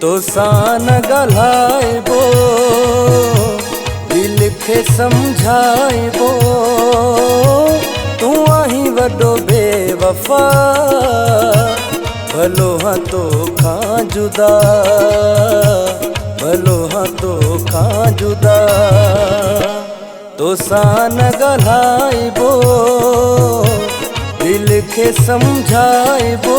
तोसां न ॻाल्हाइबो, दिल खे सम्झाइबो। तूं आहीं वॾो बेवफ़ा, भलो हाँ तोखां जुदा, भलो हाँ तोखां जुदा। तोसां न ॻाल्हाइबो, दिल खे सम्झाइबो।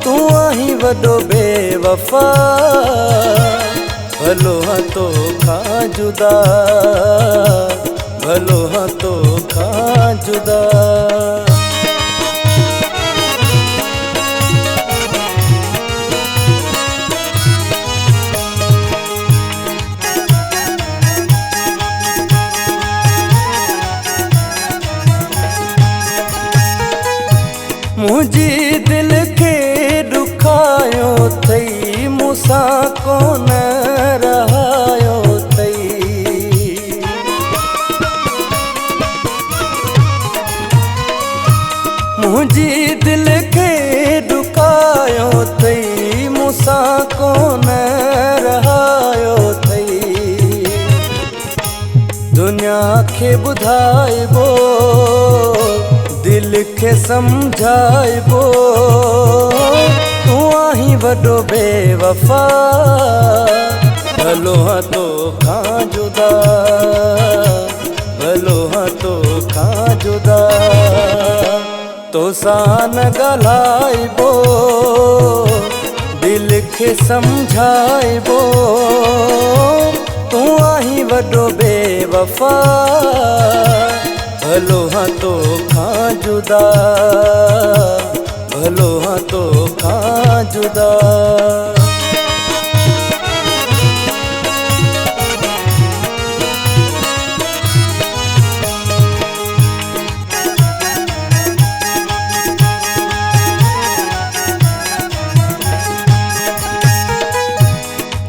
तूं आहीं वॾो बेवफ़ा, भलो हाँ तोखां जुदा, भलो हाँ तोखां जुदा। मुझी दिल के दुखायो थई, मूंसां कोन रहायो थई। मुझी दिल के दुखायो थई, मूंसां कोन रहायो थई। दुनिया खे ॿुधाइबो, दिल खे सम्झाइबो। तूं आहीं वॾो बेवफ़ा, भलो हाँ तोखां जुदा, भलो हाँ तोखां जुदा। तोसां न ॻाल्हाइबो, दिल खे सम्झाइबो। तूं आहीं वॾो बेवफ़ा, भलो हाँ तोखां जुदा, भलो हाँ तोखां जुदा।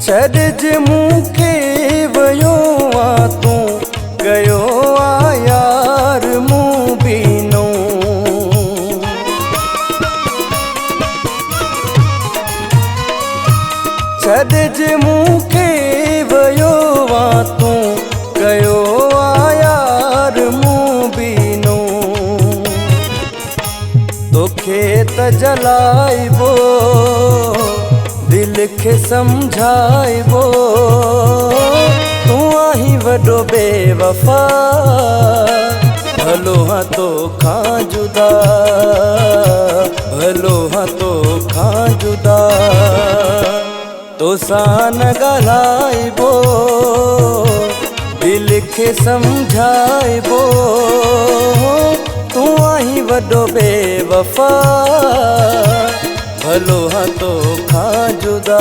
छॾिज मूंखे वयो आ तूं, गयो आ यार मूं बीनो। छॾिज मूंखे वयो आ तूं, गयो आ यार मूं बीनो। तोखे त जलाइबो, दिल खे सम्झाइबो। तूं आहीं वॾो बेवफ़ा, भलो हाँ तोखां जुदा, भलो हाँ तोखां जुदा। तोसां न ॻाल्हाइबो, दिल खे सम्झाइबो। तूं आहीं वॾो बेवफ़ा, भलो हाँ तोखां जुदा,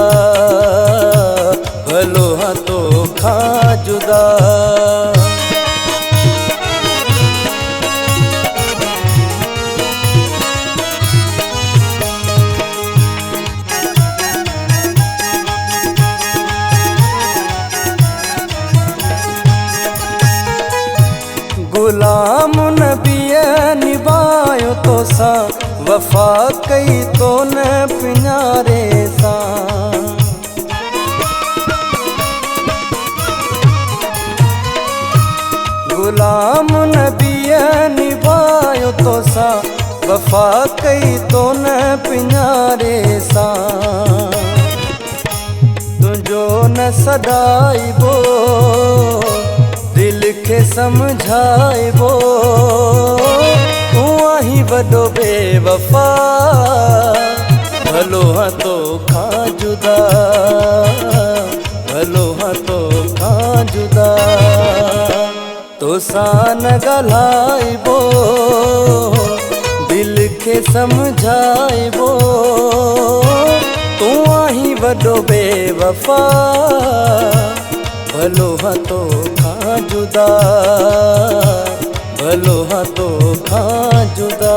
भलो हाँ तोखां जुदा। गुलाम नबीअ निभायो तोसां, वफ़ा कई तो न पिञारे सां। गुलाम नबीअ निभायो तोसां, वफ़ा कई तो न पिञारे सां। तुंहिंजो न सॾाइबो, दिल खे सम्झाइबो। तूं आहीं वॾो बेवफ़ा, भलो हाँ तोखां जुदा, भलो हाँ तोखां जुदा। तोसां न ॻाल्हाइबो, दिल खे सम्झाइबो। तूं आहीं वॾो बेवफ़ा, भलो हाँ तोखां जुदा, भलो हाँ तोखां जुदा।